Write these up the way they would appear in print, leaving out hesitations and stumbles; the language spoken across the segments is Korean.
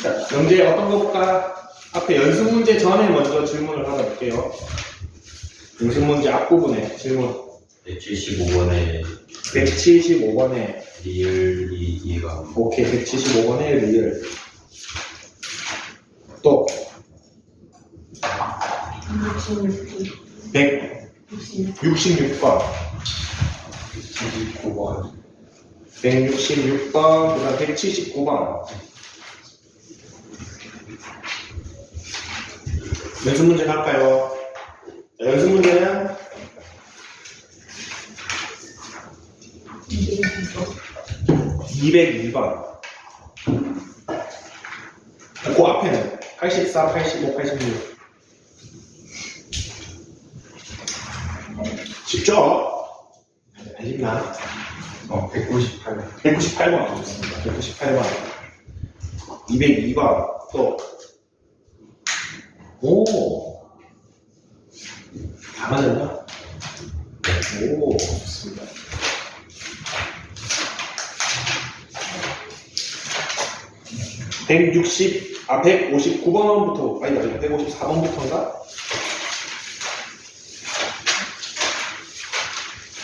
자, 영재 어떤 거 볼까? 앞에 연습 문제 전에 먼저 질문을 하나 볼게요. 연습 문제 앞부분에 질문. 175번에 175번에 리을이 이해가 오케이 175번에 리을. 또 166번 179번 166번 그다음 179번 연습 문제 갈까요? 연습 문제는 202번 그 앞에는 84, 85, 86 쉽죠? 안 쉽나? 198번 198번 좋습니다. 198번 202번 또 오! 다 맞았나? 오 좋습니다. 아 159번부터 아니다 154번부터인가?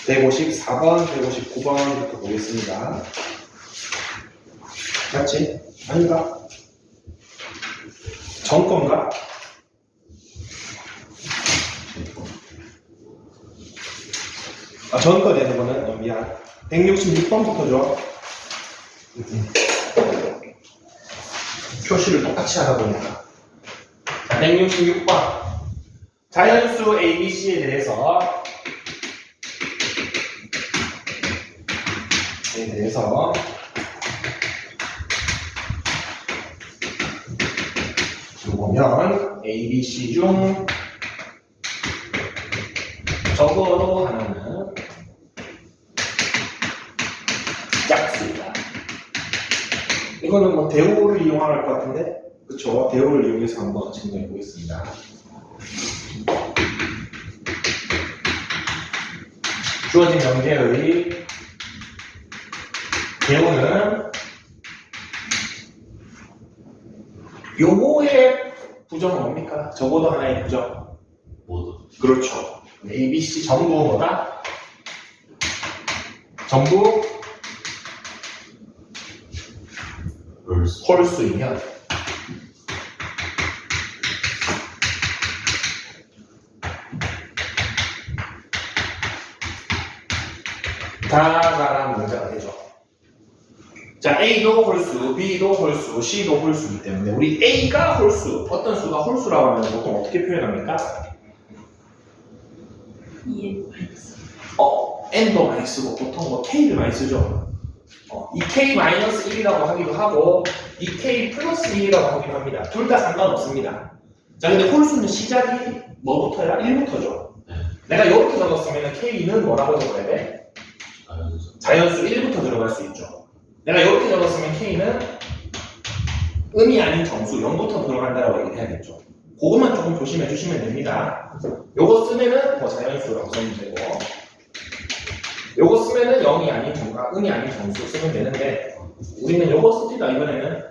154번, 159번부터 보겠습니다. 맞지? 아닌가? 전 건가? 아, 전 거 되는 거는 미안. 166번부터죠. 표시를 똑같이 하다 보니까. 자, 166번. 자연수 ABC에 대해서 보면 ABC 중 적어도 하나는 짝수이다. 이거는 뭐 대우를 이용할 것 같은데, 그렇죠? 대우를 이용해서 한번 증명해 보겠습니다. 주어진 명제의 대우는 요거의 부정은 뭡니까? 적어도 하나의 부정. 모두 그렇죠. ABC 전부 뭐다? 전부 홀수이면 다라는 문제가 되죠. 자, A도 홀수, B도 홀수, C도 홀수이기 때문에 우리 A가 홀수, 어떤 수가 홀수라고 하면 보통 어떻게 표현합니까? N도 많이 쓰고 보통 뭐 K를 많이 쓰죠. 이 K-1이라고 하기도 하고 이 K 플러스 1이라고 하기도 합니다. 둘 다 상관없습니다. 자, 근데 홀수는 시작이 뭐부터야? 1부터죠. 내가 이렇게 적었으면 K는 뭐라고 적어야 돼? 자연수 1부터 들어갈 수 있죠. 내가 이렇게 적었으면 K는 음이 아닌 정수 0부터 들어간다라고 얘기해야겠죠. 그것만 조금 조심해 주시면 됩니다. 요거 쓰면은 뭐 자연수라고 쓰면 되고 요거 쓰면은 0이 아닌 정가, 음이 아닌 정수 쓰면 되는데 우리는 요거 씁니다. 이번에는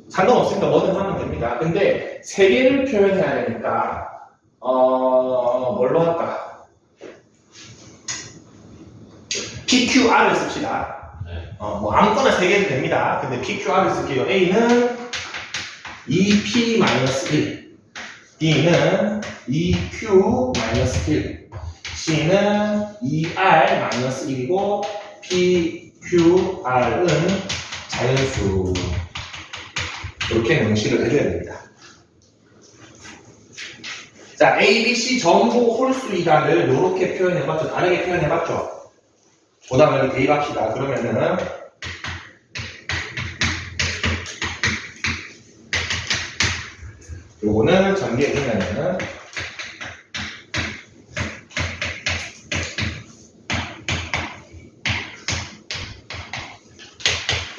상관없습니다. 뭐든 하면 됩니다. 근데 세 개를 표현해야 되니까 뭘로 할까? PQR을 씁시다. 뭐 아무거나 세 개는 됩니다. 근데 PQR을 쓸게요. A는 2P-1, B는 2Q-1, C는 2R-1이고 PQR은 자연수. 이렇게 명시를 해줘야 됩니다. 자, A, B, C 전부 홀수이다를 이렇게 표현해봤죠. 다르게 표현해봤죠. 그 다음에 여기 대입합시다. 그러면은 요거는 전개해주면은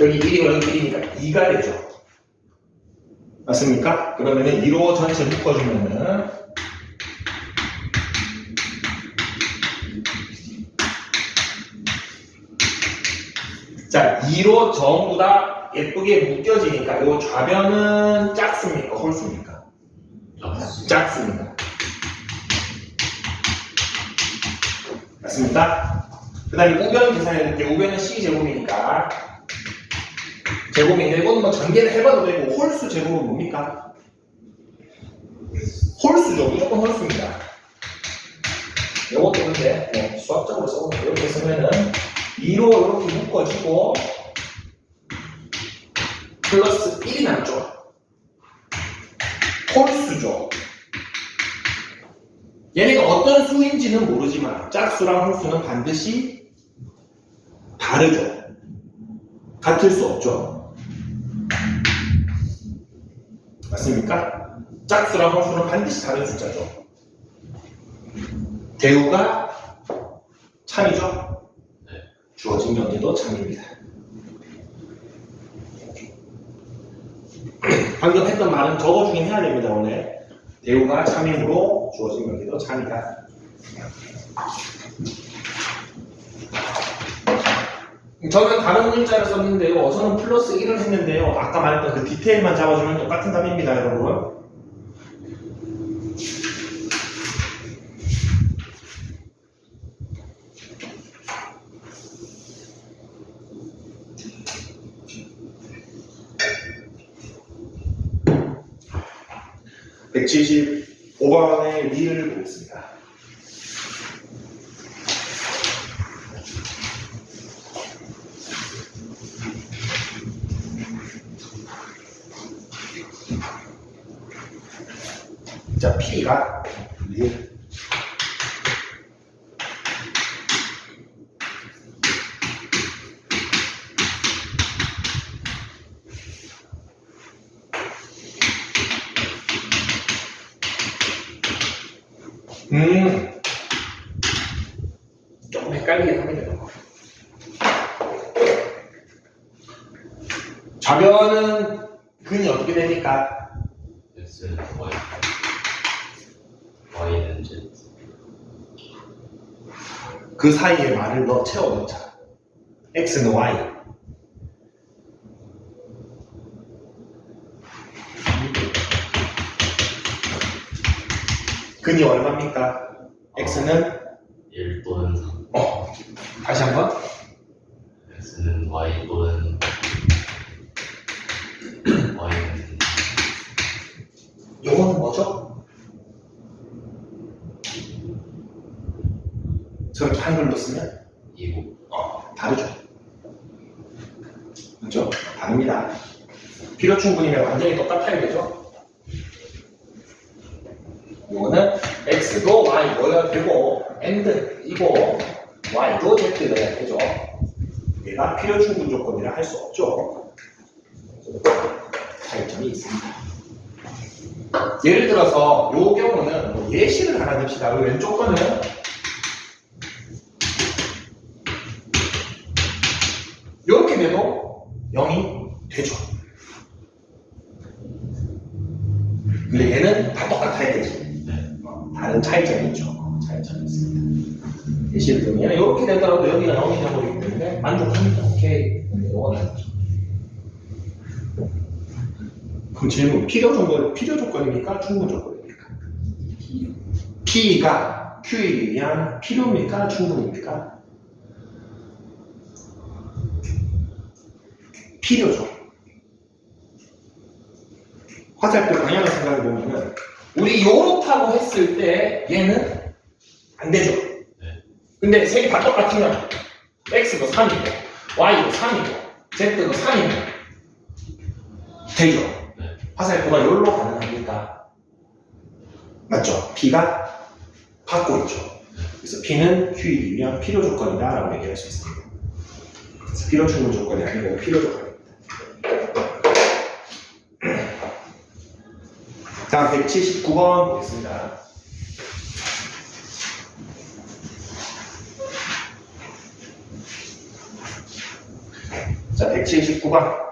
여기 1이고 여기 1이니까 2가 되죠. 맞습니까? 그러면은 2로 전체 묶어주면은 자, 2로 전부 다 예쁘게 묶여지니까 요 좌변은 작습니까? 홀수입니까? 작습니다. 맞습니까? 그 다음에 우변 계산해볼게. 우변은 C제곱이니까 제곱인데 이거는 뭐 전개를 해봐도 되고 홀수 제곱은 뭡니까? 홀수죠. 무조건 홀수입니다. 요것도 근데 뭐 수학적으로 써보면 이렇게 쓰면은 2로 이렇게 묶어지고 플러스 1이 남죠. 홀수죠. 얘네가 어떤 수인지는 모르지만 짝수랑 홀수는 반드시 다르죠. 같을 수 없죠. 맞습니까? 짝수랑 홀수는 반드시 다른 숫자죠. 대우가 참이죠. 주어진 명제도 참입니다. 방금 했던 말은 적어주긴 해야 됩니다. 오늘 대우가 참이므로 주어진 명제도 참이다. 저는 다른 문자를 썼는데요. 저는 플러스 1을 했는데요. 아까 말했던 그 디테일만 잡아주면 똑같은 답입니다, 여러분. (175번의) 리을 보겠습니다. 자, P가 리을. 조금 헷갈리긴 합니다. 좌변은 근이 어떻게 됩니까? X는 Y, Y는 Z. 그 사이에 말을 채워 넣자. X는 Y. 근이 얼마입니까? X는 1 또는 3. 다시 한번. X는 Y 또는 Y는 요거는 뭐죠? 저렇게 한글로 쓰면 2고 다르죠. 그렇죠? 다릅니다. 필요충분이면 완전히 똑같아야 되죠. 요거는 X도 Y 넣어야 되고 AND 이고 Y도 Z 넣어야 되죠. 얘가 필요충분 조건이라 할 수 없죠. 차이점이 있습니다. 예를 들어서 요 경우는 뭐 예시를 하나 냅시다. 왼쪽 거는 이렇게 돼도 0이 되죠. 근데 얘는 다 똑같아야 되지. 다른 차이점이 있죠. 차이점이 있습니다. 예시를 들면 얘는 이렇게 되더라도 여기가 0이 되어버리기 때문에 만족합니다. 오케이. 근데 이거는 그럼 질문, 필요 조건입니까? 충분 조건입니까? P가 Q에 의한 필요입니까? 충분입니까? 필요죠. 화살표 방향을 생각해 보면은 우리 요렇다고 했을 때 얘는 안 되죠. 근데 색이 다 똑같으면 X도 3이고 Y도 3이고 Z도 3이면 되죠. 화살표가 여기로 가능합니까? 맞죠? P가 받고 있죠. 그래서 P는 Q이기 위한 필요 조건이다 라고 얘기할 수 있습니다. 그래서 필요 충분 조건이 아니고 필요 조건입니다. 다음 179번 보겠습니다. 자, 179번.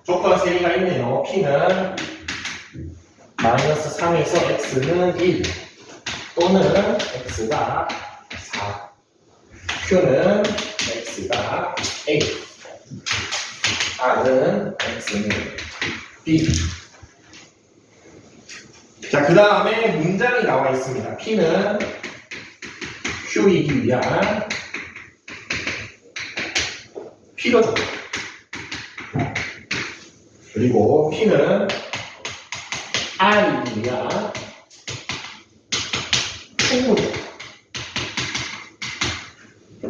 조건 3개가 있네요. P는 마이너스 3에서 X는 1 또는 X가 4 Q는 X가 A R은 X는 B. 자, 그 다음에 문장이 나와 있습니다. P는 Q이기 위한 필요적. 그리고 P는 R이기 위한 충분적.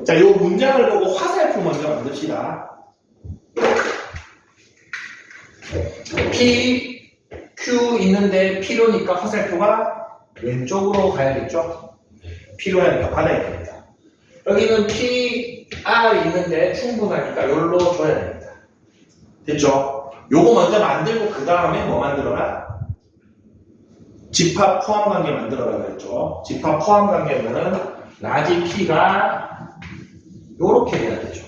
자, 이 문장을 보고 화살표 먼저 만듭시다. P, Q 있는데 필요니까 화살표가 왼쪽으로 가야겠죠? 필요하니까 받아야 됩니다. 여기는 P, R 있는데 충분하니까 여기로 줘야 됩니다. 됐죠? 요거 먼저 만들고 그 다음에 뭐 만들어라? 집합 포함 관계 만들어라 그랬죠? 집합 포함 관계는 라지 P가 요렇게 돼야 되죠.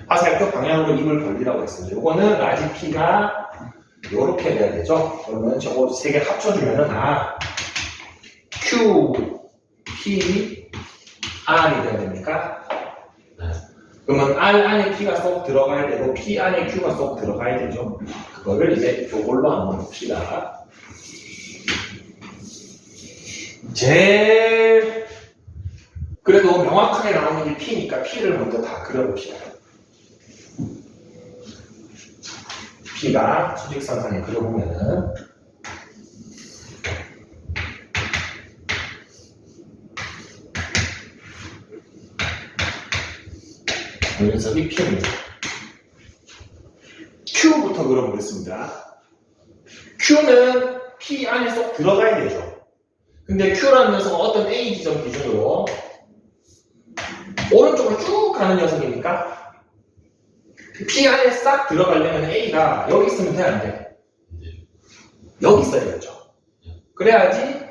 화살표 방향으로 입을 벌리라고 했습니다. 요거는 라지 P가 요렇게 돼야 되죠. 그러면 저거 세 개 합쳐주면은 Q, P, R이 돼야 됩니까? 그러면 R 안에 P가 쏙 들어가야 되고 P 안에 Q가 쏙 들어가야 되죠. 그거를 이제 요걸로 한번 봅시다. 제일 그래도 명확하게 나오는 게 P니까 P를 먼저 다 그려봅시다. P가 수직선상에 그려보면은 이 녀석이 P입니다. Q부터 그려보겠습니다. Q는 P 안에 쏙 들어가야 되죠. 근데 Q라는 녀석은 어떤 A 지점 기준으로 오른쪽으로 쭉 가는 녀석이니까 P 안에 싹 들어가려면 A가 여기 있으면 돼, 안 돼? 여기 있어야겠죠. 그래야지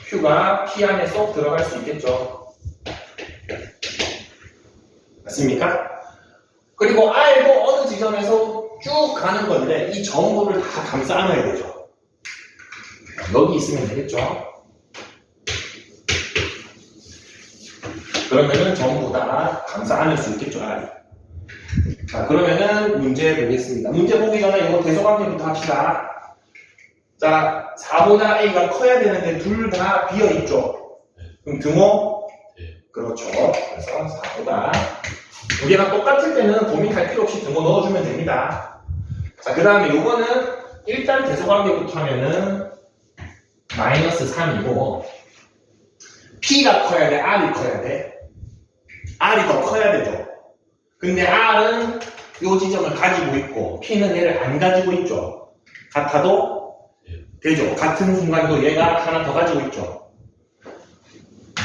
Q가 P 안에 쏙 들어갈 수 있겠죠. 맞습니까? 그리고 R도 어느 지점에서 쭉 가는 건데 이 전부를 다 감싸 안아야 되죠. 여기 있으면 되겠죠. 그러면은 전부 다 감싸 안을 수 있겠죠, R이. 자, 그러면은 문제 보겠습니다. 문제 보기 전에 이거 대소관계부터 합시다. 자, 4보다 A가 커야 되는데 둘 다 비어있죠. 그럼 등호? 그렇죠. 그래서 4보다 두 개가 똑같을 때는 고민할 필요 없이 등호 넣어주면 됩니다. 자, 그 다음에 요거는 일단 대소관계부터 하면은 마이너스 3이고 P가 커야 돼, R이 커야 돼? R이 더 커야 되죠. 근데 R은 이 지점을 가지고 있고 P는 얘를 안 가지고 있죠. 같아도 되죠. 같은 순간도 얘가 하나 더 가지고 있죠.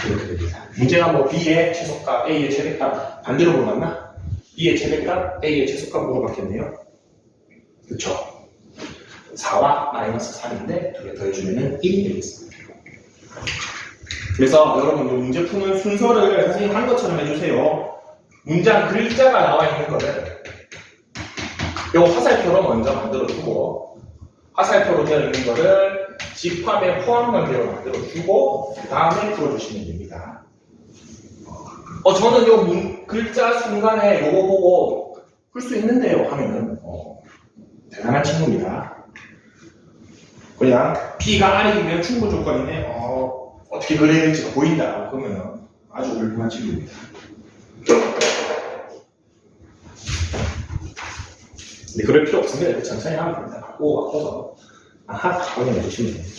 이렇게 됩니다. 문제가 뭐 B의 최소값, A의 최대값 반대로 물어봤나? B의 최대값, A의 최소값 물어봤겠네요. 그렇죠. 4와 마이너스 3인데 두 개 더해주면 1이 되겠습니다. 그래서 여러분 문제 푸는 순서를 선생님 한 것처럼 해주세요. 문장 글자가 나와 있는 거를 이 화살표로 먼저 만들어주고 화살표로 되어 있는 거를 집합의 포함 관계로 만들어주고 그 다음에 풀어주시면 됩니다. 저는 요 글자 순간에 요거 보고 풀 수 있는데요 하면은 대단한 친구입니다. 그냥 B가 R이면 충분 조건이네. 어떻게 그려야 될지가 보인다. 그러면 아주 훌륭한 친구입니다. 근데 그럴 필요 없습니다. 이렇게 천천히 하면 됩니다. 오, 아파서. 확인해 주시면 됩니다.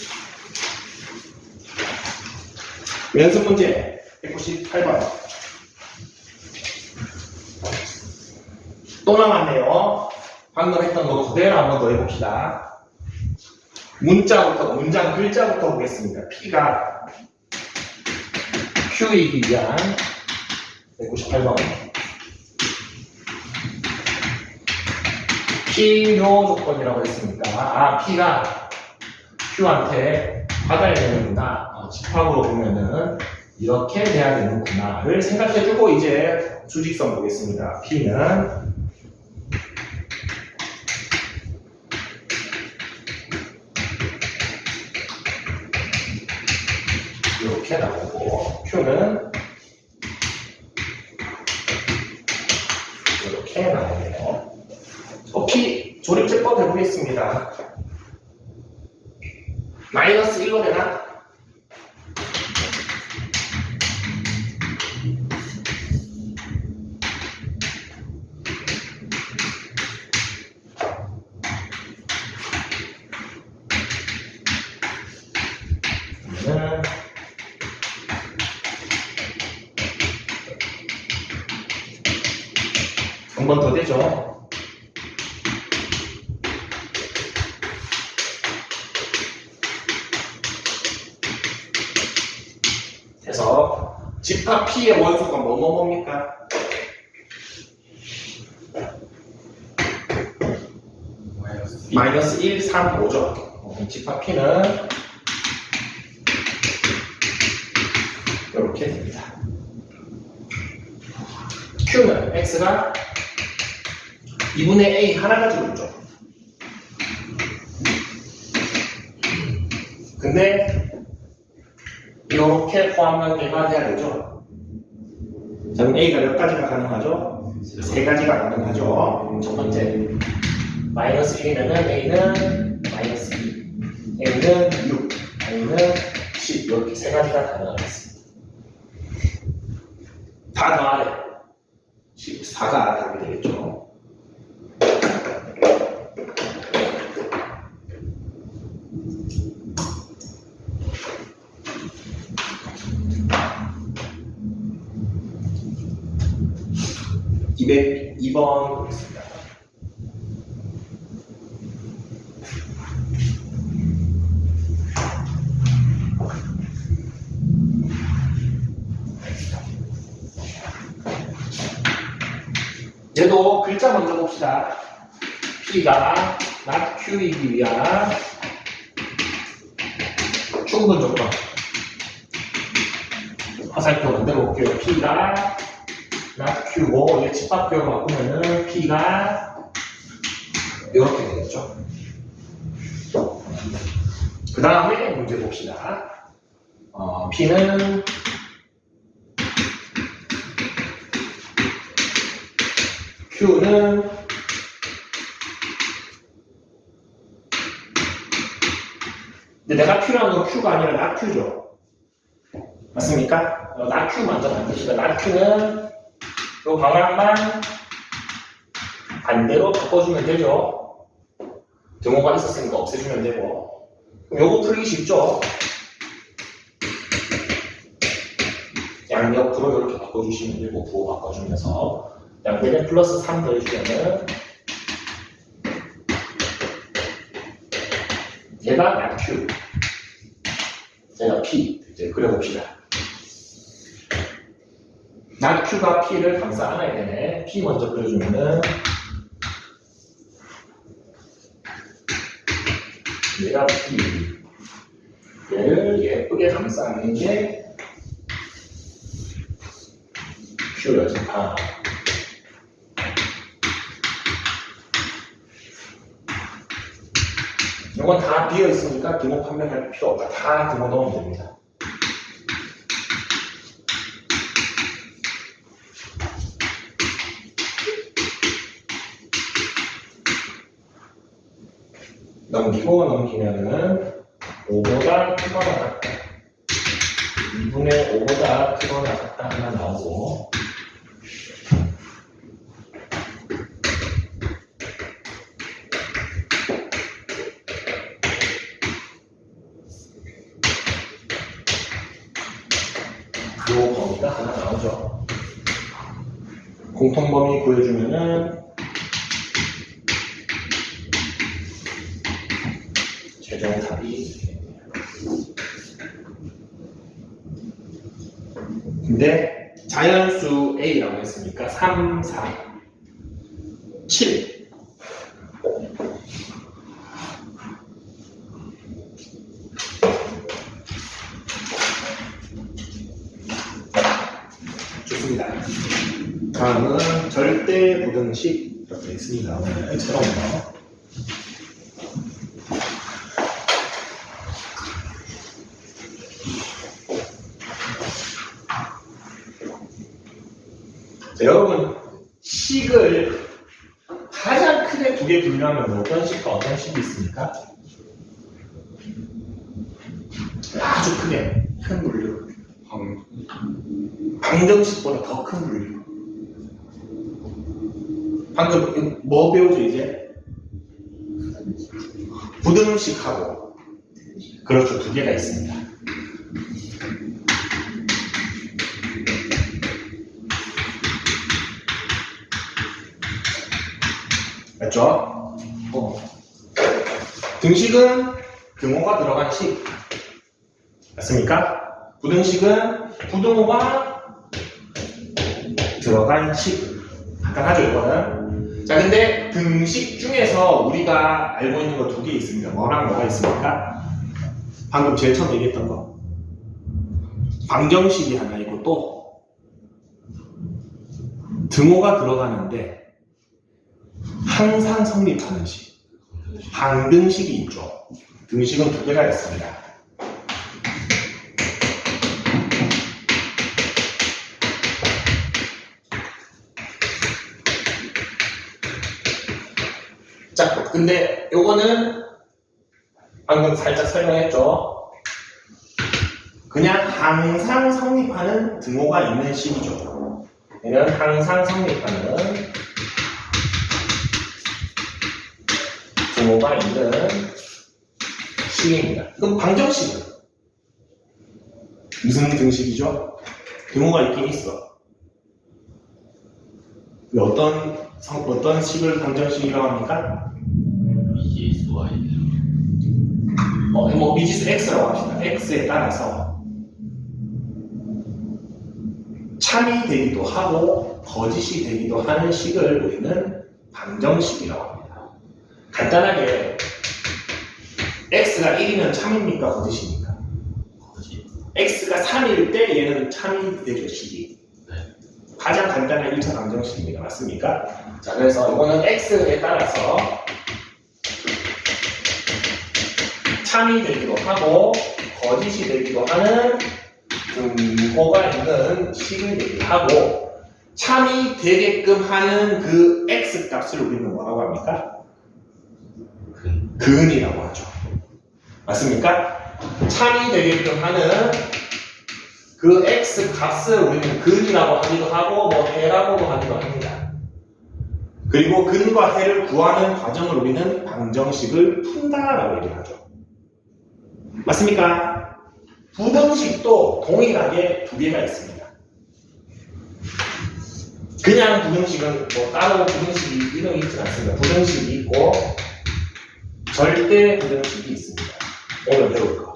연습 문제 198번. 또 남았네요. 방금 했던 거 그대로 한번 더 해봅시다. 문장 글자부터 보겠습니다. P가 Q이기 위한 198번. 필요 조건이라고 했으니까 P가 Q한테 받아야 되는구나. 집합으로 보면은 이렇게 돼야 되는구나를 생각해주고 이제 수직선 보겠습니다. P는 이렇게 나오고 Q는 이렇게 나오네요. P 조립제법 해보겠습니다. 마이너스 1로 되나? 그러면은 한 번 더 되죠. 그래서 집합 P의 원소가 뭐뭐뭡니까? 마이너스 1, 3, 5죠. 집합 P는 이렇게 됩니다. Q는 X가 2분의 A 하나 가지고 있죠. 근데 이렇게 포함관계가 돼야 되죠. 자, 그럼 A가 몇 가지가 가능하죠? 세 가지가 가능하죠. 첫 번째, 마이너스 1이면 A는 마이너스 2, A는 6, A는 10 이렇게 세 가지가 가능하겠습니다. 다 더하래 14가 답이 되겠죠. (202번) 보겠습니다. 얘도 글자 먼저 봅시다. P가 not Q이기 위한 충분 조건. 화살표 만들어 볼게요. P가 not Q고, 이게 집합표로 바꾸면은 P가 이렇게 되겠죠. 그 다음에 문제 봅시다. P는 Q는 근데 내가 Q라는 건 Q가 아니라 나 Q죠. 맞습니까? 나 Q 먼저 만드시다. 나 Q는 이 방향만 반대로 바꿔주면 되죠. 등호가 있었으니까 없애주면 되고. 그럼 요거 풀기 쉽죠? 양옆으로 이렇게 바꿔주시면 되고, 부호 바꿔주면서 양변에 플러스 3 더해주면은 얘가 not Q, 얘가 P. 이제 그려봅시다. not Q가 P를 감싸 안아야 되네. P 먼저 그려주면은 얘가 P, 얘를 예쁘게 감싸 안는 게 Q요. 집합. 이건 다 비어 있으니까 등호 판명할 필요 없다. 다 등호 넣으면 됩니다. 넘기면은 5보다 크거나 같다. 2분의 5보다 크거나 같다 하나 나오고, 요 범위가 하나 나오죠. 공통범위 구해주면은 최종 답이. 근데 자연수 A라고 했으니까 3, 4, 7. 좋습니다. 다음은 절대 부등식 이렇게 있습니다. 오늘 새로운 거. 자, 여러분, 식을 가장 큰 크게 두 개 분류하면 어떤 식과 어떤 식이 있습니까? 아주 크게 큰 분류. 방정식보다 더 큰 분류. 방금 뭐 배우죠 이제? 부등식하고 그렇죠 두 개가 있습니다. 맞죠? 등식은 등호가 들어간 식 맞습니까? 부등식은 부등호가 들어간 식 간단하죠 이거는. 자 근데 등식 중에서 우리가 알고 있는 거 두 개 있습니다. 뭐랑 뭐가 있습니까? 방금 제일 처음 얘기했던 거 방정식이 하나 있고 또 등호가 들어가는데 항상 성립하는 식 방등식이 있죠. 등식은 두 개가 있습니다. 자, 근데 요거는 방금 살짝 설명했죠. 그냥 항상 성립하는 등호가 있는 식이죠. 얘는 항상 성립하는 등호가 있는 식입니다. 그럼 방정식은 무슨 등식이죠? 등호가 있긴 있어. 어떤 식을 방정식이라고 합니까? 미지수 y 뭐 미지수 x라고 합시다. x에 따라서 참이 되기도 하고 거짓이 되기도 하는 식을 우리는 방정식이라고 합니다. 간단하게 x가 1이면 참입니까? 거짓입니까? 거짓. x가 3일 때 얘는 참이 되죠, 식이. 네. 가장 간단한 1차 방정식입니다. 맞습니까? 자, 그래서 이거는 x에 따라서 참이 되기도 하고 거짓이 되기도 하는 등호가 있는 식을 얘기하고 참이 되게끔 하는 그 x 값을 우리는 뭐라고 합니까? 근이라고 하죠. 맞습니까? 참이 되게끔 하는 그 x 값을 우리는 근이라고 하기도 하고 뭐 해라고도 하기도 합니다. 그리고 근과 해를 구하는 과정을 우리는 방정식을 푼다라고 얘기하죠. 맞습니까? 부등식도 동일하게 두 개가 있습니다. 그냥 부등식은 뭐 따로 부등식이 이름이 있지 않습니다. 부등식이 있고 절대 부등식이 있습니다. 오늘 배울 거.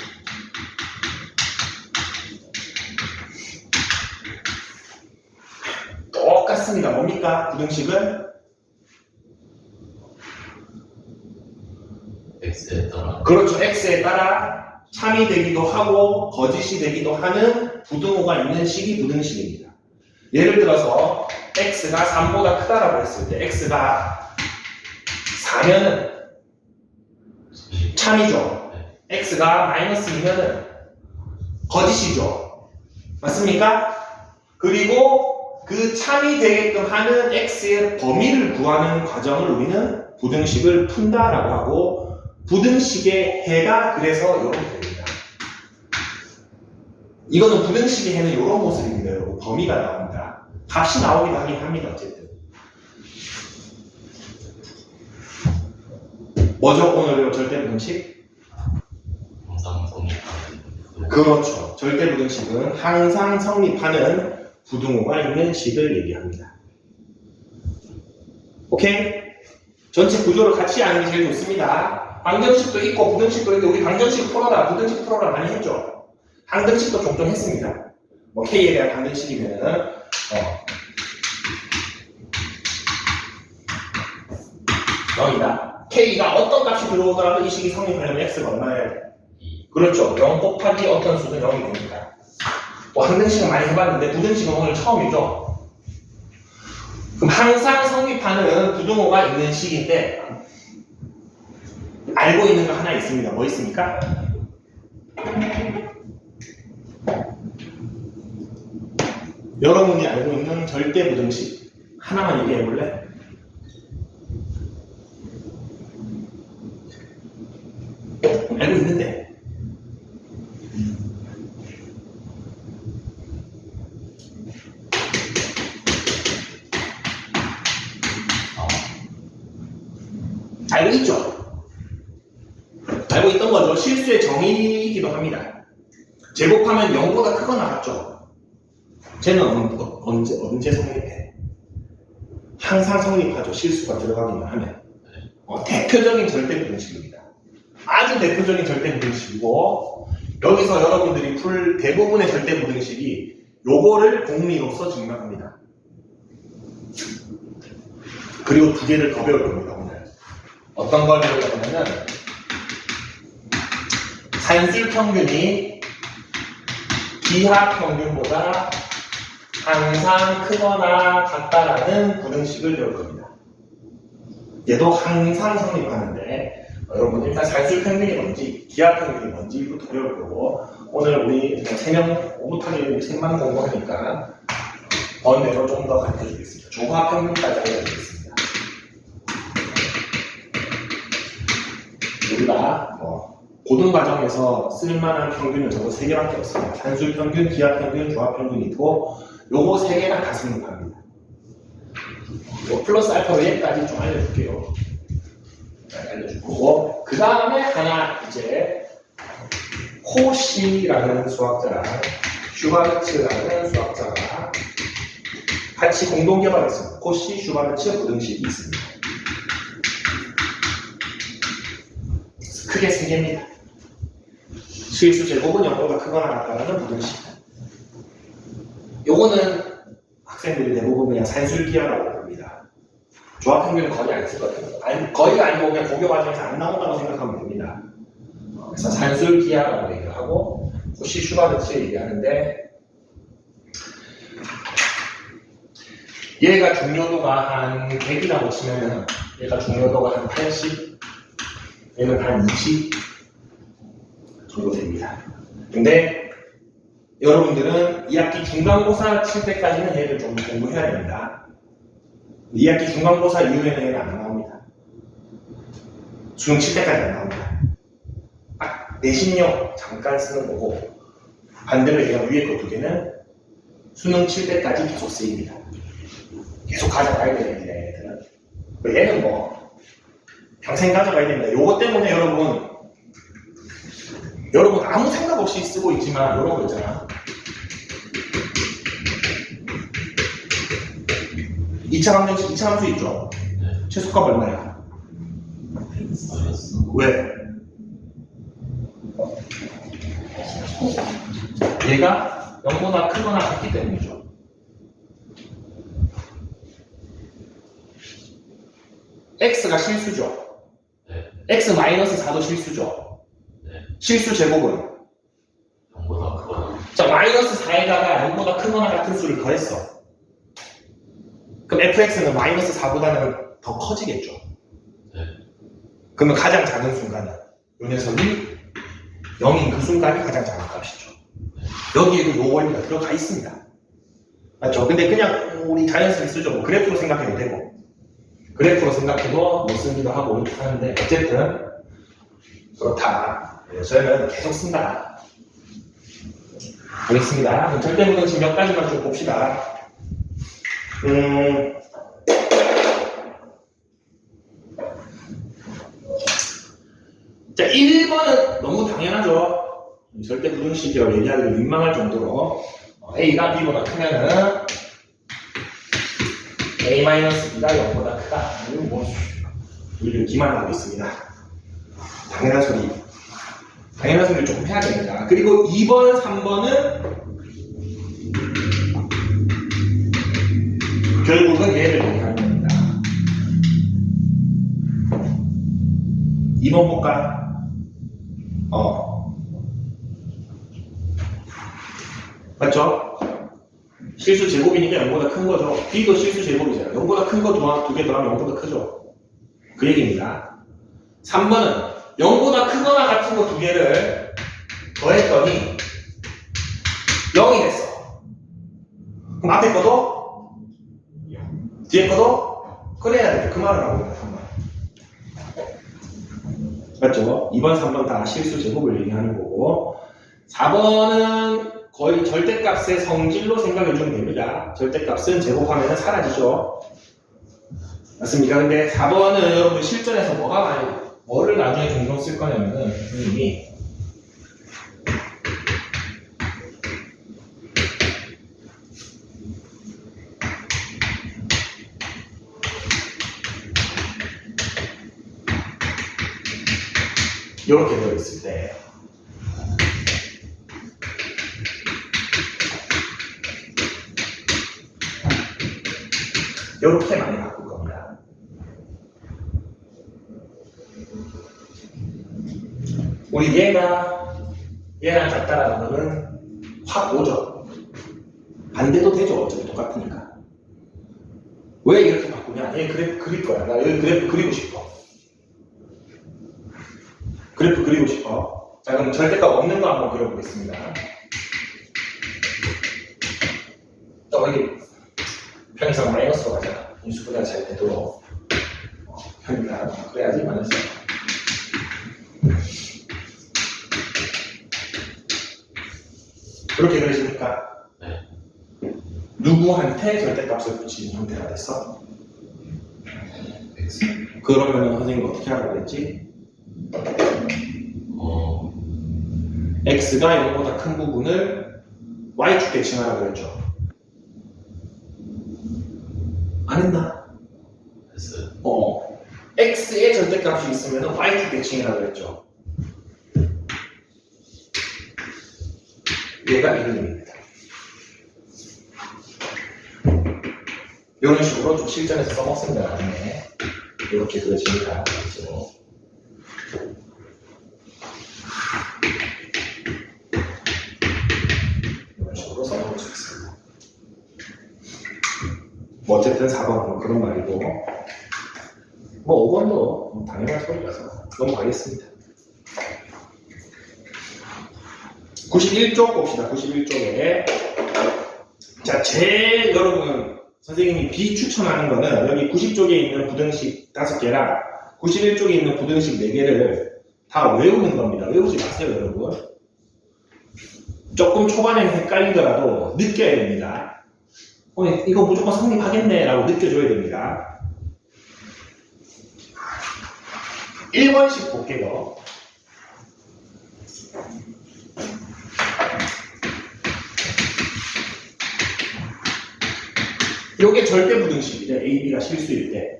똑같습니다. 뭡니까? 부등식은 x에 따라 그렇죠. x에 따라 참이 되기도 하고 거짓이 되기도 하는 부등호가 있는 식이 부등식입니다. 예를 들어서 x가 3보다 크다라고 했을 때 x가 4면은 참이죠. x가 마이너스 2면은 거짓이죠. 맞습니까? 그리고 그 참이 되게끔 하는 x의 범위를 구하는 과정을 우리는 부등식을 푼다라고 하고 부등식의 해가 그래서 이렇게 됩니다. 이거는 부등식의 해는 이런 모습입니다. 여러분. 범위가 나옵니다. 값이 나오기도 하긴 합니다. 어쨌든. 뭐죠? 오늘 절대 부등식? 항상 성립하는 그렇죠. 절대 부등식은 항상 성립하는 부등호가 있는 식을 얘기합니다. 오케이? 전체 구조를 같이 아는 게 제일 좋습니다. 방정식도 있고 부등식도 있고 우리 방정식 풀어라, 부등식 풀어라 많이 했죠. 방정식도 종종 했습니다. 뭐 K에 대한 방정식이면은 여기다 K가 어떤 값이 들어오더라도 이 식이 성립하려면 X가 얼마예요? 그렇죠. 0 곱하기 어떤 수는 0이 됩니다. 뭐 항등식은 많이 해봤는데 부등식은 오늘 처음이죠. 그럼 항상 성립하는 부등호가 있는 식인데 알고 있는 거 하나 있습니다. 뭐 있습니까? 여러분이 알고 있는 절대 부등식 하나만 얘기해 볼래? 알고 있는데. 알고 있죠? 알고 있던 거죠. 실수의 정의이기도 합니다. 제곱하면 0보다 크거나 같죠? 쟤는 언제 성립해? 항상 성립하죠. 실수가 들어가기만 하면. 대표적인 절대부등식입니다. 아주 대표적인 절대부등식이고, 여기서 여러분들이 풀 대부분의 절대부등식이 요거를 공리로서 증명합니다. 그리고 두 개를 더 배울 겁니다, 오늘. 어떤 걸 배울 거냐면, 산술평균이 기하평균보다 항상 크거나 같다라는 부등식을 배울 겁니다. 얘도 항상 성립하는데 여러분 일단 산술평균이 뭔지 기하평균이 뭔지부터 배울 거고 오늘 우리 3명 오붓하게 책만 공부하니까 번외로 좀 더 가르쳐 주겠습니다. 조화평균까지 알려드리겠습니다. 우리가 고등과정에서 쓸만한 평균은 저거 3개밖에 없습니다. 산술평균, 기하평균, 조합평균이 있고 요거 3개가 다 성립합니다. 요 플러스 알파로 얘까지 좀 알려줄게요. 알려주고 그 다음에 하나 이제 코시라는 수학자랑 슈바르츠라는 수학자가 같이 공동 개발했습니다. 코시, 슈바르츠 부등식이 있습니다. 크게 3개입니다. 실수 제곱은 0보다 크거나 같다는 부등식. 요거는 학생들이 대부분 그냥 산술기하라고 봅니다. 조합평균은 거의 안 쓰거든요. 거의가 아니고 그냥 고교 과정에서 안 나온다고 생각하면 됩니다. 그래서 산술기하라고 얘기를 하고 코시 슈바르츠 얘기하는데 얘가 중요도가 한 100이라고 치면은 얘가 중요도가 한 80, 얘는 한 20 정도 됩니다. 근데 여러분들은 2학기 중간고사 칠 때까지는 얘를 좀 공부해야 됩니다. 2학기 중간고사 이후에는 얘는 안 나옵니다. 수능 칠 때까지 안 나옵니다. 내신용 잠깐 쓰는 거고 반대로 얘가 위에 거 2개는 수능 칠 때까지 계속 쓰입니다. 계속 가져가야 됩니다. 얘는 뭐 평생 가져가야 됩니다. 요거 때문에 여러분 아무 생각 없이 쓰고 있지만 이런 거 있잖아. 2차 함수 있죠? 네. 최소값 얼마야? 왜? 얘가 0보다 크거나 같기 때문이죠. x가 실수죠. 네. x-4도 실수죠. 네. 실수 제곱은 0보다 크거나. 자, -4에다가 0보다 크거나 같은 수를 더했어. 그럼 fx는 -4보다는 더 커지겠죠. 네. 그러면 가장 작은 순간은 이 녀석이 0인 그 순간이 가장 작은 값이죠. 여기에도 요 원리가 들어가 있습니다. 맞죠? 근데 그냥 우리 자연스레 쓰죠. 뭐 그래프로 생각해도 되고 그래프로 생각해도 못 쓰기도 하고 이렇게 하는데 어쨌든 그렇다. 저희는 계속 쓴다. 알겠습니다. 그럼 절대부등식 몇 가지만 좀 봅시다. 자, 1번은 너무 당연하죠. 절대부등식이라고 얘기하기도 민망할 정도로 A가 B보다 크면은 A-B가 0보다 크다. 이거 뭐 우리를 기만하고 있습니다. 당연한 소리를 조금 해야 됩니다. 그리고 2번, 3번은 결국은 얘를 얘기하는 겁니다. 2번 볼까? 맞죠? 실수 제곱이니까 0보다 큰 거죠. B도 실수 제곱이잖아요. 0보다 큰 거 두 개 더하면 0보다 크죠. 그 얘기입니다. 3번은 0보다 크거나 같은 거 2개를 더했더니 0이 됐어. 그럼 앞에 거도 뒤에 거도 그래야 되죠. 그 말을 하고 있는 3번. 맞죠? 2번, 3번 다 실수 제곱을 얘기하는 거고 4번은 거의 절대값의 성질로 생각해 주면 됩니다. 절대값은 제곱하면 사라지죠. 맞습니까? 근데 4번은 여러분 실전에서 뭐를 나중에 종종 쓸 거냐면은 선생님이 이렇게 되어 있을 때 이렇게 많이 바꿀 겁니다. 우리 얘랑 같다라는 거는 확 오죠. 반대도 되죠. 어차피 똑같으니까. 왜 이렇게 바꾸냐? 얘 그래프 그릴 거야. 나 여기 그래프 그리고 싶어. 그래프 그리고 싶어. 자, 그럼 절대값 없는 거 한번 그려보겠습니다. 이게 편의상 마이너스로 가잖아. 인수분해 잘 되도록. 편의상 그래야지 마이너스. 그렇게 그려지니까 네. 누구한테 절대값을 붙이는 형태가 됐어? X. 그러면 선생님이 어떻게 하라고 그랬지? x가 0보다 큰 부분을 y축 대칭하라고 그랬죠. 안 했나? S. x의 절대값이 있으면 y축 대칭이라고 그랬죠. 얘가 이름입니다. 이런 식으로 좀 실전에서 써먹습니다. 나중에 이렇게 그려집니다. 이런 식으로 써먹을 수 있습니다. 뭐 어쨌든 4번은 그런 말이고 뭐 5번도 당연한 소리라서 넘어가겠습니다. 91쪽 봅시다. 91쪽에 자, 제일 여러분 선생님이 비추천하는 거는 여기 90쪽에 있는 부등식 5개랑 91쪽에 있는 부등식 4개를 다 외우는 겁니다. 외우지 마세요, 여러분. 조금 초반에는 헷갈리더라도 느껴야 됩니다. 이거 무조건 성립하겠네 라고 느껴줘야 됩니다. 1번씩 볼게요. 요게 절대 부등식이래. A, B가 실수일 때.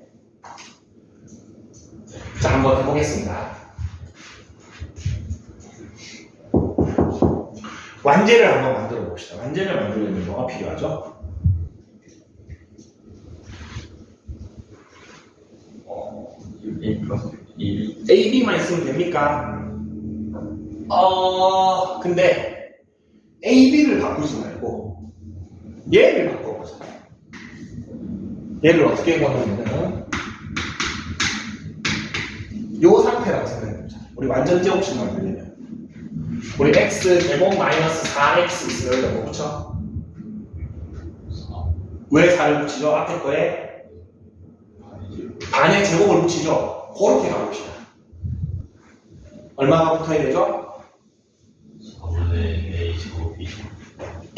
자, 한번 해보겠습니다. 완제를 한번 만들어 봅시다. 완제를 만들려면 뭐가 필요하죠? A 플러스 B. A, B만 있으면 됩니까? 근데 A, B를 바꾸지 말고 얘를 바꿔보자. 얘를 어떻게 해보냐면은 요 상태라고 생각해보자. 우리 완전 제곱식 만들려면 우리 x 제곱 마이너스 4x 있으면 여기다 뭐 붙여? 왜 4를 붙이죠? 앞에 거에 반의 제곱을 붙이죠? 그렇게 가봅시다. 얼마가 붙어야 되죠? 4분의 A 제곱 B.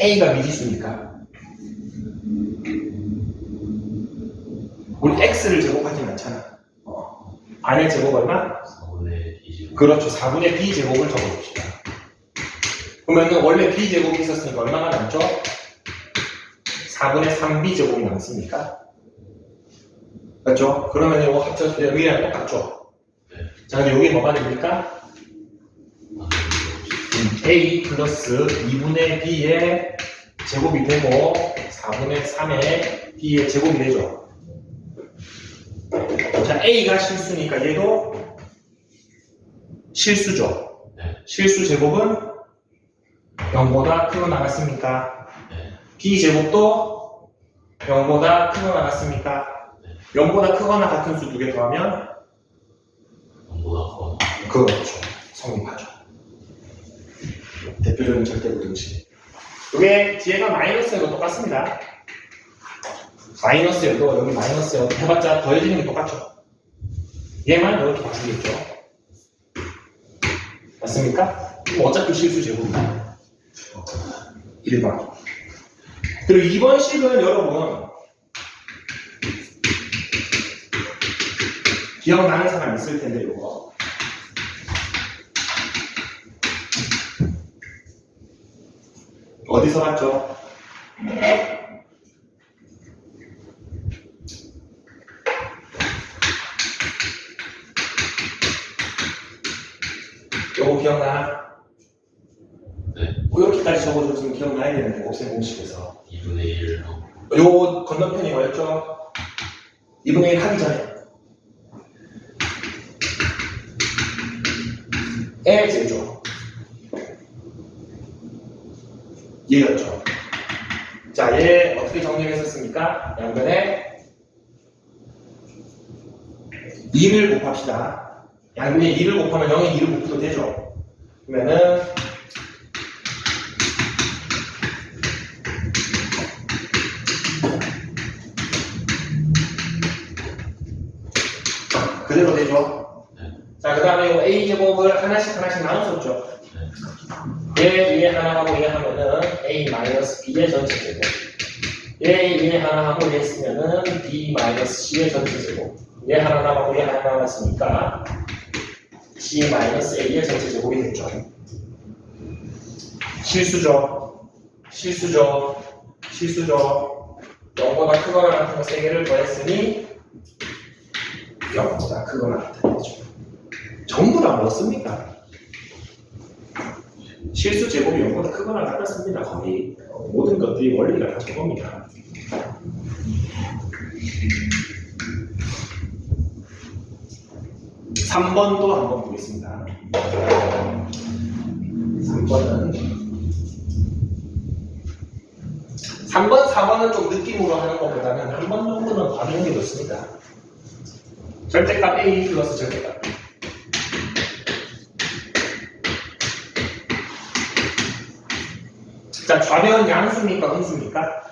A가 미지수니까 우리 x를 제곱하진 않잖아. 반의 제곱 얼마? 4분의 B 제곱. 그렇죠. 4분의 b 제곱을 적어봅시다. 그러면은 원래 b 제곱이 있었으니까 얼마가 남죠? 4분의 3b 제곱이 남습니까? 맞죠? 그러면 이거 합쳐서 여기랑 똑같죠? 네. 자, 근데 여기 뭐가 됩니까? a 플러스 2분의 b의 제곱이 되고 4분의 3의 b의 제곱이 되죠. 자, a가 실수니까 얘도 실수죠. 네. 실수 제곱은 0보다 크고 나갔습니까? 네. b 제곱도 0보다 크고 나갔습니까? 0보다 크거나 같은 수 두 개 더하면 0보다 커. 그렇죠. 성립하죠. 대표적인 절대부등식. 이게 뒤에가 마이너스여도 똑같습니다. 마이너스여도 여기 마이너스여도 해봤자 더해지는 게 똑같죠. 얘만 이렇게 바꾸겠죠. 맞습니까? 그럼 어차피 실수 제곱이에요. 1번. 그리고 2번 식은 여러분 기억나는 사람 있을 텐데 이거 어디서 봤죠? 요거 기억나? 네. 이렇게까지 적어줬으면 기억나야 되는데 곱셈 공식에서 2분의 1 하고 요 건너편이 뭐였죠? 2분의 1 하기 전에 에 제죠. 얘였죠. 자, 얘 어떻게 정리를 했었습니까? 양변에 2를 곱합시다. 양변에 2를 곱하면 0에 2를 곱해도 되죠. 그러면은 그대로 되죠. 자, 그 다음에 a제곱을 하나씩 나눴었죠. 얘 위에 하나 하고 얘 하면은 a-b의 전체 제곱. 얘 위에 하나 하고 얘 쓰면은 b-c의 전체 제곱. 얘 하나 남았고 얘 하나 남았으니까 c-a의 전체 제곱이 됐죠. 실수죠. 0보다 크거나 같은 거 3개를 더했으니 0보다 크거나 같은 거죠. 전부 다 뭐습니까? 실수 제곱이 0보다 크거나 같았습니다. 거의 모든 것들이 원리가 다 저겁니다. 3번도 한번 보겠습니다. 3번, 4번은 좀 느낌으로 하는 것보다는 한 번 정도는 봐주는 게 좋습니다. 절대값 A 플러스 절대값 B. 자, 좌변 양수입니까? 음수입니까?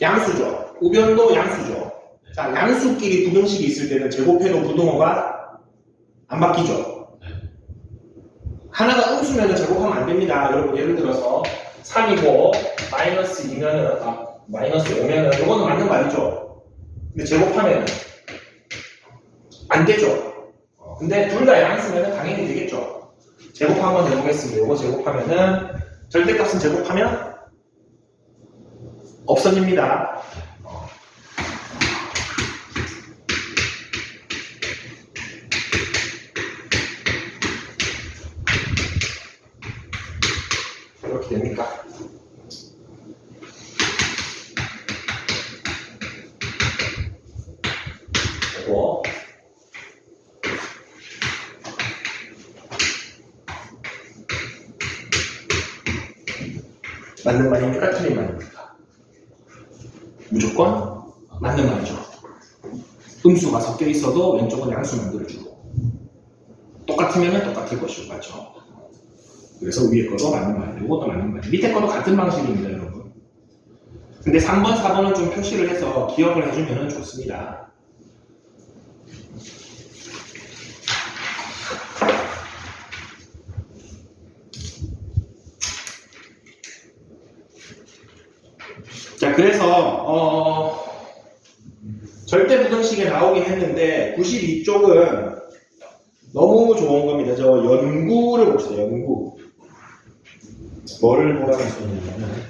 양수죠. 우변도 양수죠. 자, 양수끼리 부등식이 있을 때는 제곱해도 부등호가 안 바뀌죠. 하나가 음수면 제곱하면 안 됩니다. 여러분, 예를 들어서 3이고 마이너스 2면은, 마이너스 5면은 이거는 맞는 말이죠. 근데 제곱하면 안 되죠. 근데 둘 다 양수면 당연히 되겠죠. 제곱 한번 해보겠습니다. 이거 제곱하면은 절대값은 제곱하면 없어집니다. 이렇게 됩니까? 그리고 맞는 말입니까? 틀린 말입니까? 무조건 맞는 말이죠. 음수가 섞여 있어도 왼쪽은 양수 만들어주고 똑같으면 똑같을 것이고, 맞죠? 그래서 위에 것도 맞는 말이고 이것도 맞는 말이고 밑에 것도 같은 방식입니다, 여러분. 근데 3번, 4번은 좀 표시를 해서 기억을 해주면 좋습니다. 자, 그래서 절대 부등식에 나오긴 했는데 92쪽은 너무 좋은 겁니다. 저 연구를 봅시다. 연구. 뭐를 보라고 했었냐면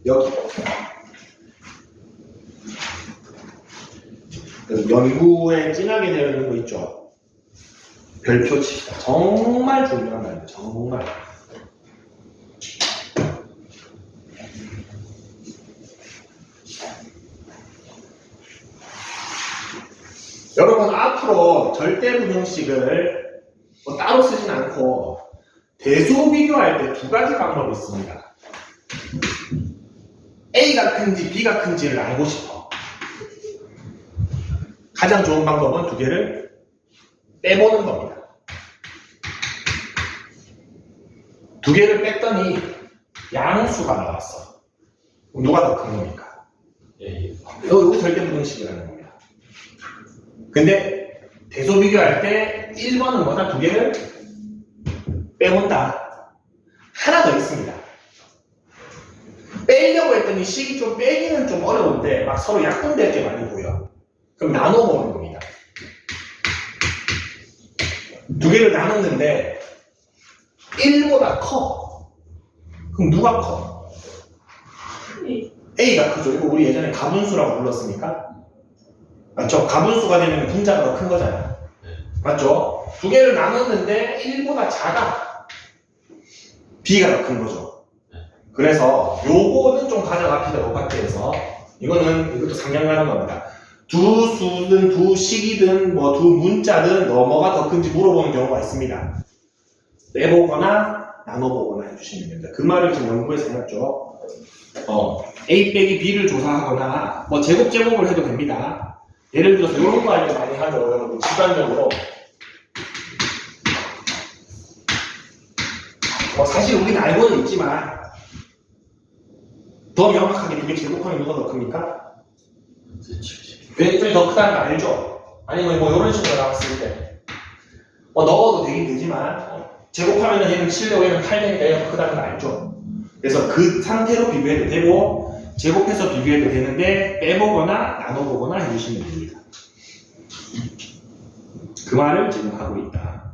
여기 연구에 진하게 되어 있는 거 있죠. 별표 칩시다. 정말 중요한 말이에요. 정말. 여러분, 앞으로 절대부등식을 뭐 따로 쓰진 않고 대수 비교할 때 두 가지 방법이 있습니다. A가 큰지 B가 큰지를 알고 싶어. 가장 좋은 방법은 두 개를 빼보는 겁니다. 두 개를 뺐더니 양수가 나왔어. 누가 더 큰 겁니까? 이거 절대부등식이라는 겁니다. 근데 대소 비교할 때 되는데 1번은 뭐다? 두 개를 빼본다. 하나 더 있습니다. 빼려고 했더니 식이 좀 빼기는 좀 어려운데 막 서로 약분될 게 많이 보여. 그럼 나눠보는 겁니다. 두 개를 나눴는데 1보다 커. 그럼 누가 커? A가 크죠. 이거 우리 예전에 가분수라고 불렀으니까. 맞죠? 가분수가 되면 분자가 더 큰 거잖아. 맞죠? 두 개를 나눴는데 1보다 작아. B가 더 큰 거죠. 그래서 요거는 좀 가져갑시다. 로파트에서. 이것도 상향 가는 겁니다. 두 수든 두 식이든 뭐 두 문자든 뭐가 더 큰지 물어보는 경우가 있습니다. 빼보거나 나눠보거나 해주시면 됩니다. 그 말을 지금 원고에서 해놨죠. A 빼기 B를 조사하거나 뭐 제곱을 해도 됩니다. 예를 들어서 이런 거 알면 많이 하죠. 여러분 직관적으로 사실 우리는 알고는 있지만 더 명확하게 두 개 제곱하면 누가 더 큽니까? 왼쪽이 더 크다는 거 알죠? 아니면 뭐 이런 식으로 나왔을 때 넣어도 되긴 되지만 제곱하면 얘는 7되고 얘는 8되니까 얘가 더 크다는 거 알죠? 그래서 그 상태로 비교해도 되고 제곱해서 비교해도 되는데 빼보거나 나눠보거나 해주시면 됩니다. 그 말을 지금 하고 있다.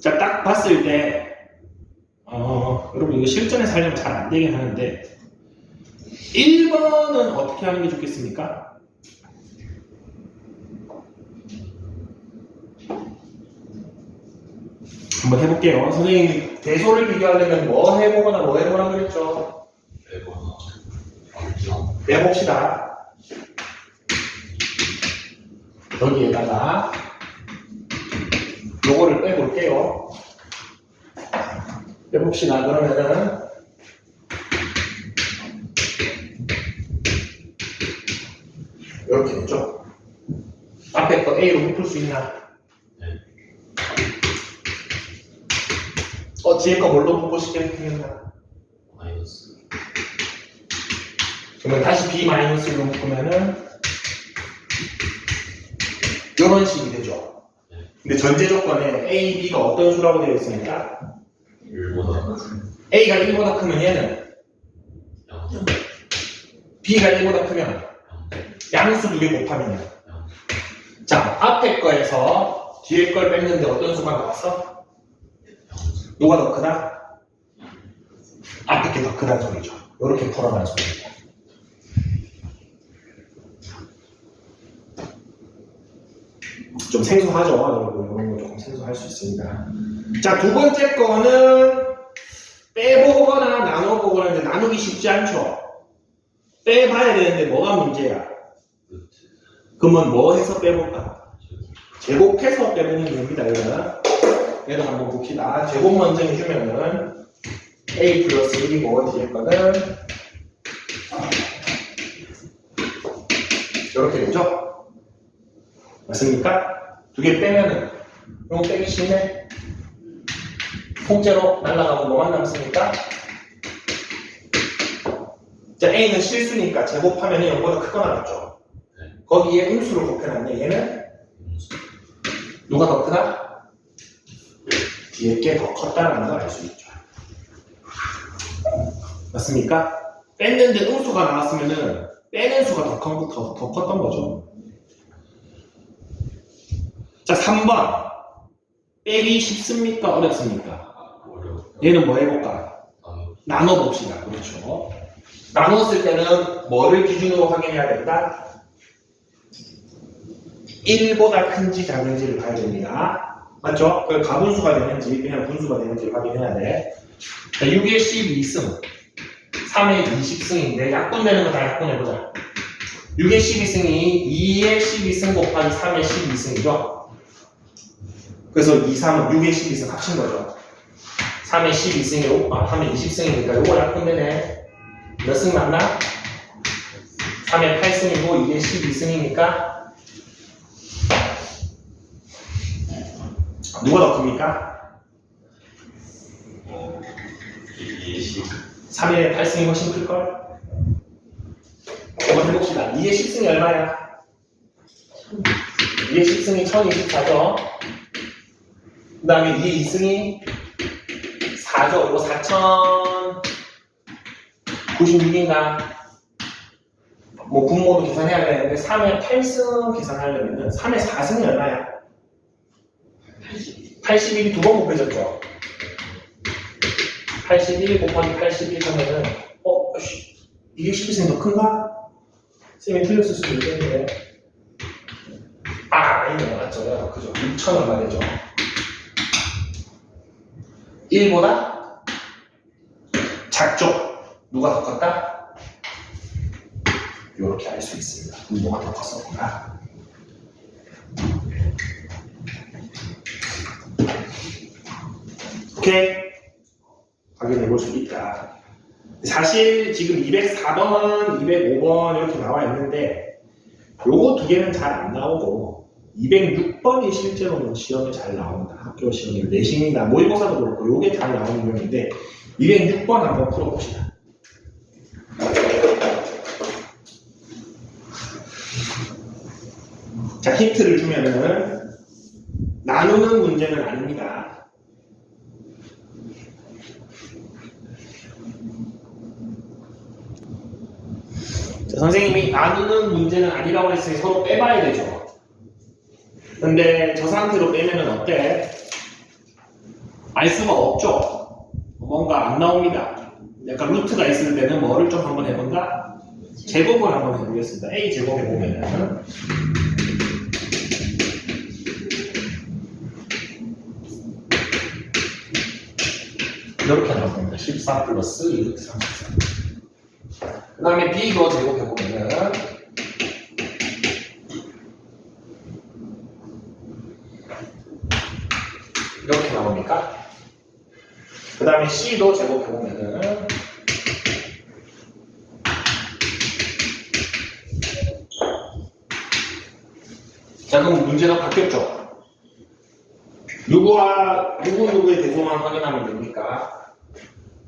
자, 딱 봤을 때 여러분 이거 실전에서 하려면 잘 안 되긴 하는데 1번은 어떻게 하는 게 좋겠습니까? 한번 해볼게요. 선생님이 대소를 비교하려면 뭐 해보거나 뭐 해보라고 그랬죠? 빼봅시다. 여기에다가 요거를 빼볼게요. 빼봅시다. 그러면은 이렇게 됐죠? 앞에 거 A로 묶을 수 있나? 뒤에 거 뭘로 묶고 싶게 생겼나? 마이너스. 그러면 다시 B-로 묶으면은 이런 식이 되죠. 근데 전제 조건에 A, B가 어떤 수라고 되어 있습니까? 1보다 A가 1보다 크면 얘는 0. B가 1보다 크면 양수 두 개 곱하면요. 자, 앞에 거에서 뒤에 걸 뺐는데 어떤 수가 나왔어? 누가 더 크다? 앞에 게 더 크다는 소리죠. 이렇게 풀어가는 소리입니다. 좀 생소하죠, 여러분. 이런 거 조금 생소할 수 있습니다. 자, 두 번째 거는 빼보거나 나눠보거나 하는데 나누기 쉽지 않죠? 빼봐야 되는데 뭐가 문제야? 그러면 뭐 해서 빼볼까? 제곱해서 빼보면 됩니다, 얘는. 얘도 한번 봅시다. 제곱 먼저 해주면은 A 플러스 1이고 뒤에 거는 이렇게 되죠? 맞습니까? 두 개 빼면은 이거 빼기 쉽네. 통째로 날라가면 뭐만 남습니까? 자, A는 실수니까 제곱하면 0보다 크거나 같죠? 거기에 음수를 곱해놨네. 얘는 누가 더 크다? 뒤에 게 더 컸다는 걸 알 수 있죠. 맞습니까? 뺐는데 음수가 나왔으면은 빼는 수가 더 컸던 거죠. 자, 3번. 빼기 쉽습니까? 어렵습니까? 얘는 뭐 해볼까? 나눠봅시다. 그렇죠. 나눴을 때는 뭐를 기준으로 확인해야 된다? 1보다 큰지 작은지를 봐야 됩니다. 맞죠? 그 가분수가 되는지 그냥 분수가 되는지를 확인해야 돼. 자, 6의 12승 3의 20승인데 약분되는 거 다 약분해보자. 6의 12승이 2의 12승 곱하기 3의 12승이죠. 그래서 2, 3은 6의 12승 합친 거죠. 3의 12승이 3의 20승이니까 이거 약분되네. 몇 승 맞나? 3의 8승이고 2의 12승이니까 누가 더 큽니까? 3의 8승이 훨씬 클걸? 한번 해봅시다. 2의 10승이 얼마야? 2의 10승이 1024죠? 그 다음에 2의 2승이 4죠? 이거 4096인가? 뭐 분모도 계산해야 되는데 3의 8승 계산하려면 3의 4승이 얼마야? 81이 두 번 곱해졌죠? 81 곱하기 81 하면은 이게 12승이 더 큰가? 쌤이 틀렸을 수도 있겠는데 이거 맞죠? 그죠? 6천 얼마 되죠? 1보다 작죠? 누가 더 컸다? 이렇게 알 수 있습니다. 분모가 더 컸었구나. 오케이? 확인해 볼 수 있다. 사실 지금 204번, 205번 이렇게 나와 있는데 요거 두 개는 잘 안 나오고 206번이 실제로는 시험에 잘 나온다. 학교 시험에 내신이나 모의고사도 그렇고 요게 잘 나오는 경우인데 206번 한번 풀어봅시다. 자, 힌트를 주면은 나누는 문제는 아닙니다. 자, 선생님이 나누는 문제는 아니라고 했으니 서로 빼봐야 되죠. 근데 저 상태로 빼면은 어때? 알 수가 없죠. 뭔가 안 나옵니다. 약간 루트가 있을 때는 뭐를 좀 한번 해본다? 제곱을 한번 해보겠습니다. A 제곱 해보면은 이렇게 나옵니다. 14 플러스 2루트 34. 그 다음에 B도 제곱해보면은 이렇게 나옵니까? 그 다음에 C도 제곱해보면은 자, 그럼 문제가 바뀌었죠? 누구의 대소만 확인하면 됩니까?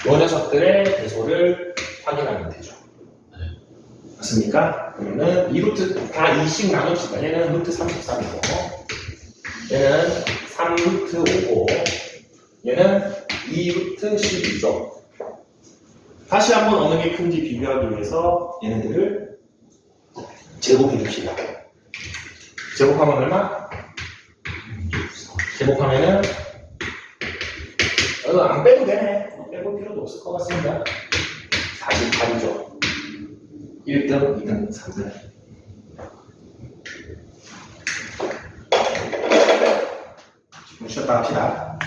요 녀석들의 대소를 확인하면 되죠. 맞습니까? 그러면은 이 루트 다 2씩 나눕시다. 얘는 루트 33이고 얘는 3루트 5고 얘는 2루트 12죠. 다시 한번 어느 게 큰지 비교하기 위해서 얘네들을 제곱해 줍시다. 제곱하면 얼마? 제곱하면은 안 빼도 되네. 빼볼 필요도 없을 것 같습니다. 48이죠. 1등, 2등, 3등. 지금 쉬었다 합시다.